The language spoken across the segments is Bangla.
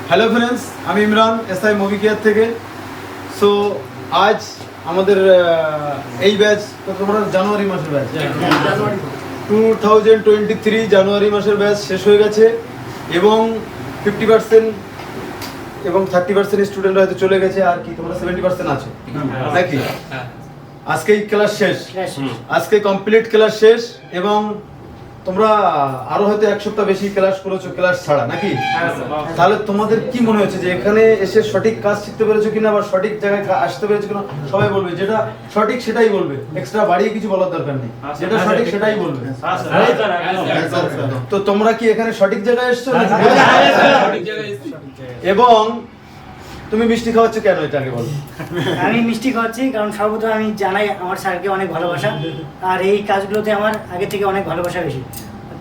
হ্যালো ফ্রেন্ডস, আমি ইমরান SiMobiCare থেকে। সো আজ আমাদের এই ব্যাচ তোমরা জানুয়ারি মাসের ব্যাচ 2023 জানুয়ারি মাসের ব্যাচ শেষ হয়ে গেছে এবং 50% এবং 30% স্টুডেন্ট হয়তো চলে গেছে, আর কি তোমরা 70% আছো নাকি? আজকেই ক্লাস শেষ, আজকে কমপ্লিট ক্লাস শেষ এবং তোমরা আরো হয়তো এক সপ্তাহ বেশি ক্লাস করেছো ক্লাস ছাড়া নাকি? তাহলে তোমাদের কি মনে হচ্ছে যে এখানে এসে সঠিক কাজ শিখতে পেরেছো কিনা বা সঠিক জায়গায় আসতে পেরেছো কিনা? সবাই বলবে যেটা সঠিক সেটাই বলবে, এক্সট্রা বাড়িয়ে কিছু বলার দরকার নেই, যেটা সঠিক সেটাই বলবে। তো তোমরা কি এখানে সঠিক জায়গায় এসছো? এবং তুমি মিষ্টি খাওয়াচ্ছ কেন, এটা আগে বলো। আমি মিষ্টি খাওয়াচ্ছি কারণ সর্বপ্রথম আমি জানাই আমার স্যারকে অনেক ভালোবাসা, আর এই কাজগুলোতে আমার আগে থেকে অনেক ভালোবাসা বেশি।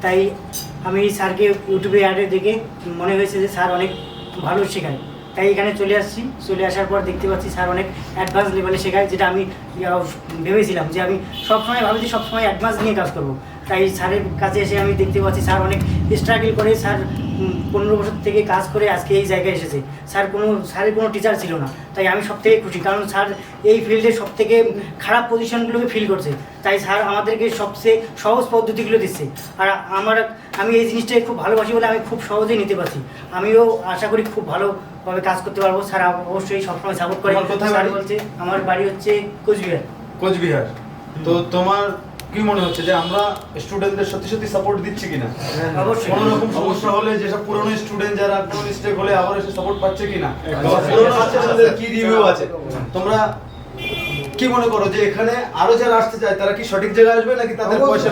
তাই আমি স্যারকে ইউটিউবে অ্যাডে দেখে মনে হয়েছে যে স্যার অনেক ভালো শেখায়, তাই এখানে চলে আসছি। চলে আসার পর দেখতে পাচ্ছি স্যার অনেক অ্যাডভান্স লেভেলে শেখায়, যেটা আমি ভেবেছিলাম যে আমি সবসময় ভাবছি সবসময় অ্যাডভান্স নিয়ে কাজ করবো। তাই স্যারের কাছে এসে আমি দেখতে পাচ্ছি স্যার অনেক স্ট্রাগল করে, স্যার 15 বছর থেকে কাজ করে আজকে এই জায়গায় এসেছে। স্যারের কোনো টিচার ছিল না, তাই আমি সব থেকে খুশি, কারণ স্যার এই ফিল্ডে সব থেকে খারাপ পজিশনগুলোকে ফিল করছে, তাই স্যার আমাদেরকে সবচেয়ে সহজ পদ্ধতিগুলো দিচ্ছে। আর আমি এই জিনিসটাকে খুব ভালোবাসি বলে আমি খুব সহজেই নিতে পারছি। আমিও আশা করি খুব ভালোভাবে কাজ করতে পারবো। স্যার অবশ্যই সবসময় সাপোর্ট করে। কোথায় বলছে আমার বাড়ি হচ্ছে কোচবিহার। কোচবিহার। তো তোমার কি মনে হচ্ছে যে আমরা স্টুডেন্টদের সত্যি সত্যি সাপোর্ট দিচ্ছি কিনা? অবশ্যই। কোনো রকম সমস্যা হলে যেসব পুরনো স্টুডেন্ট যারা কোনো মিস্টেক হলে আবার এসে সাপোর্ট পাচ্ছে কিনা? পুরনো স্টুডেন্টদের কি রিভিউ আছে? তোমরা কি মনে করো যে এখানে আরো যারা আসতে চায় তারা কি সঠিক জায়গায় আসবে নাকি তাদের পয়সা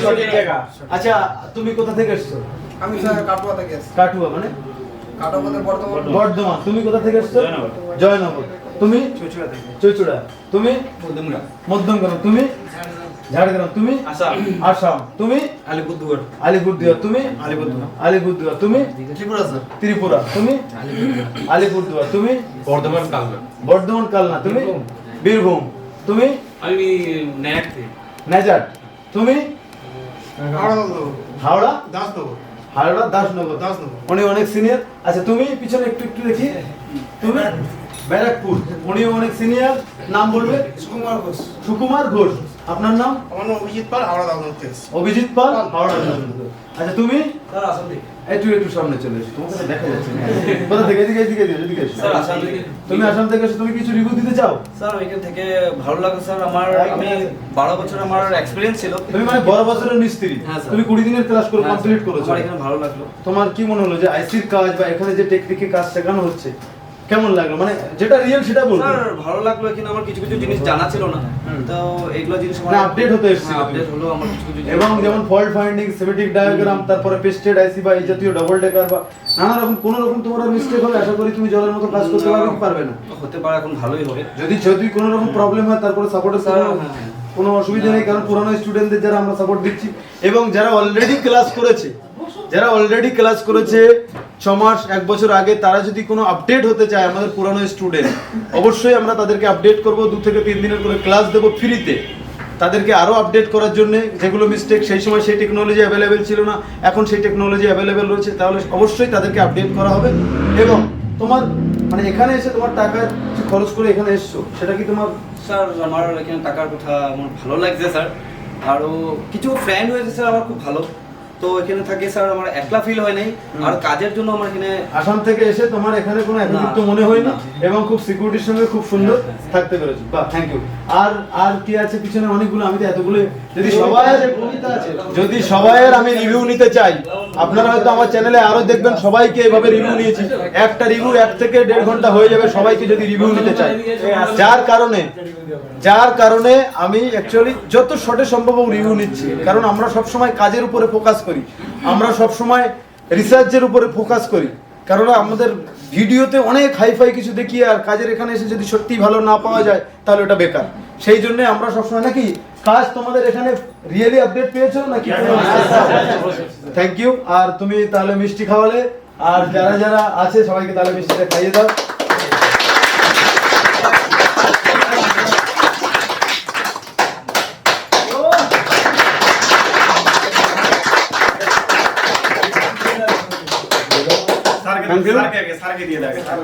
সঠিক জায়গা? আচ্ছা, তুমি কোথা থেকে এসছো? আমি কাটুয়া থেকে এসেছি। কাটুয়া মানে কাটুয়া বর্ধমান। তুমি কোথা থেকে এসছো? জয়নগর। তুমি চুচুড়া। তুমি মধ্যমগ্রাম। তুমি ঝাড়গ্রাম। তুমি আসাম। তুমি আলিপুরদুয়ার। তুমি আলিপুরদুয়ার। তুমি ত্রিপুরা। তুমি আলিপুরদুয়ার। তুমি বর্ধমান কালনা। তুমি বীরভূম। তুমি নেজাট। তুমি হাওড়া দাসনগর। উনি অনেক সিনিয়র। আচ্ছা, তুমি পিছনে একটু দেখি। তুমি ব্যারাকপুর। উনি অনেক সিনিয়র। নাম বলবে? সুকুমার ঘোষ। আপনার নাম? আমার নাম অভিজিৎ পাল, হাওড়া দাসনগর থেকে। অভিজিৎ পাল, হাওড়া দাসনগর। আচ্ছা, তুমি? স্যার আসাম থেকে। একটু সামনে চলে এসো, তোমাকে দেখা যাচ্ছে না। কোথা থেকে? এদিকে এসো। স্যার আসাম থেকে। তুমি আসাম থেকে এসে তুমি কিছু রিভিউ দিতে চাও? স্যার এখান থেকে ভালো লাগে স্যার। আমি 12 বছর আমার এক্সপেরিয়েন্স ছিল। তুমি মানে 12 বছরের মিস্ত্রি। হ্যাঁ, স্যার। তুমি 20 দিনের ক্লাস করে কমপ্লিট করেছো। আমার এখানে ভালো লাগলো। তোমার কি মনে হলো যে আইসির কাজ বা এখানে যে টেকনিকে কাজ শেখানো হচ্ছে কেমন লাগলো? মানে যেটা রিয়েল সেটা বলবো। স্যার ভালো লাগলো, এখানে আমার কিছু জিনিস জানা ছিল না, তো এইগুলো জিনিস আমার আপডেট হতে এসেছিল। আপডেট হলো আমার কিছু এবং যেমন ফল্ট ফাইন্ডিং, সিমেট্রিক ডায়াগ্রাম, তারপরে পেস্টেড আইসি বা এই জাতীয় ডাবল ডেকার বা নানা রকম কোন রকম তোমার মিস্টেক হলে আশা করি তুমি জলের মতো কাজ করতে পারবে কি পারবে না? হতে পারে, এখন ভালোই হবে। যদি কোনো রকম প্রবলেম হয় তারপরে সাপোর্টের সাথে কোনো অসুবিধা নেই, কারণ পুরানো স্টুডেন্টদের যারা আমরা সাপোর্ট দিচ্ছি এবং যারা অলরেডি ক্লাস করেছে 6 মাস 1 বছর আগে, তারা যদি কোনো আপডেট হতে চায় আমাদের পুরানো স্টুডেন্ট, অবশ্যই আমরা তাদেরকে আপডেট করব। 2 থেকে 3 দিনের করে ক্লাস দেবো ফ্রিতে, তাদেরকে আরো আপডেট করার জন্য। যেগুলো মিস্টেক সেই সময় সেই টেকনোলজি অ্যাভেলেবেল ছিল না, এখন সেই টেকনোলজি অ্যাভেলেবেল রয়েছে, তাহলে অবশ্যই তাদেরকে আপডেট করা হবে। এবং তোমার মানে এখানে এসে তোমার টাকা খরচ করে এখানে এসছো, সেটা কি তোমার? স্যার আমার এখানে টাকার কথা আমার ভালো লাগছে স্যার, আরও কিছু ফ্রেন্ড হয়েছে স্যার আমার খুব ভালো, তো এখানে থাকে স্যার আমার একলা ফিল হয় নাই। আর কাজের জন্য আমার এখানে আসাম থেকে এসে তোমার এখানে কোনো একাকিত্ব মনে হয়নি এবং খুব সিকিউরিটির সঙ্গে খুব সুন্দর থাকতে পেরেছো। বাহ, থ্যাংক ইউ। আর কি আছে পিছনে? অনেকগুলো, আমি তো এতগুলো যদি সবাইয়ের আমি রিভিউ নিতে চাই, আপনারা হয়তো আমার চ্যানেলে আরো দেখবেন সবাইকে এভাবে রিভিউ নিয়েছি। একটা রিভিউ 1 থেকে 1.5 ঘন্টা হয়ে যাবে সবাইকে যদি রিভিউ নিতে চাই, যার কারণে আমি অ্যাকচুয়ালি যত শর্টে সম্ভব রিভিউ নিচ্ছি, কারণ আমরা সব সময় কাজের উপরে ফোকাস করি, আমরা সব সময় রিসার্চের উপরে ফোকাস করি, কারণ আমাদের ভিডিওতে অনেক হাইফাই কিছু দেখি আর কাজের এখানে এসে যদি সত্যি ভালো না পাওয়া যায় তাহলে ওটা বেকার। সেই জন্য আমরা সবসময় নাকি কাজ তোমাদের এখানে রিয়েলি আপডেট পেয়েছো নাকি? Thank you. আর তুমি তাহলে মিষ্টি খাওয়ালে, আর যারা আছে সবাইকে তাহলে মিষ্টিটা খাইয়ে দাও। Thank you. স্যারকে দিয়ে দেয়